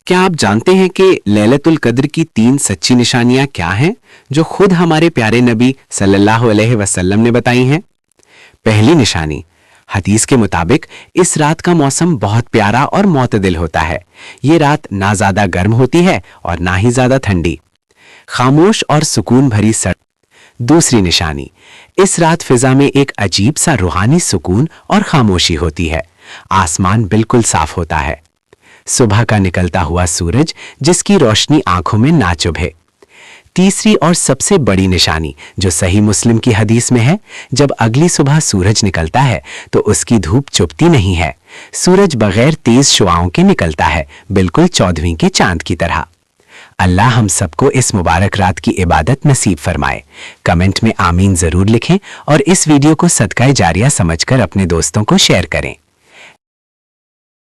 क्या आप जानते हैं कि लैलतुल कद्र की 3 सच्ची निशानियां क्या हैं जो खुद हमारे प्यारे नबी सल्लल्लाहु अलैहि वसल्लम ने बताई हैं? पहली निशानी, हदीस के मुताबिक इस रात का मौसम बहुत प्यारा और मोतदिल होता है। ये रात ना ज्यादा गर्म होती है और ना ही ज्यादा ठंडी, खामोश और सुकून भरी सड़क। दूसरी निशानी, इस रात फिजा में एक अजीब सा रूहानी सुकून और खामोशी होती है। आसमान बिल्कुल साफ होता है। सुबह का निकलता हुआ सूरज जिसकी रोशनी आंखों में ना चुभे। तीसरी और सबसे बड़ी निशानी जो सही मुस्लिम की हदीस में है, जब अगली सुबह सूरज निकलता है तो उसकी धूप चुभती नहीं है। सूरज बगैर तेज शुआओं के निकलता है, बिल्कुल 14वीं के चांद की तरह। अल्लाह हम सबको इस मुबारक रात की इबादत नसीब फरमाए। कमेंट में आमीन जरूर लिखें और इस वीडियो को सदका जारिया समझकर अपने दोस्तों को शेयर करें।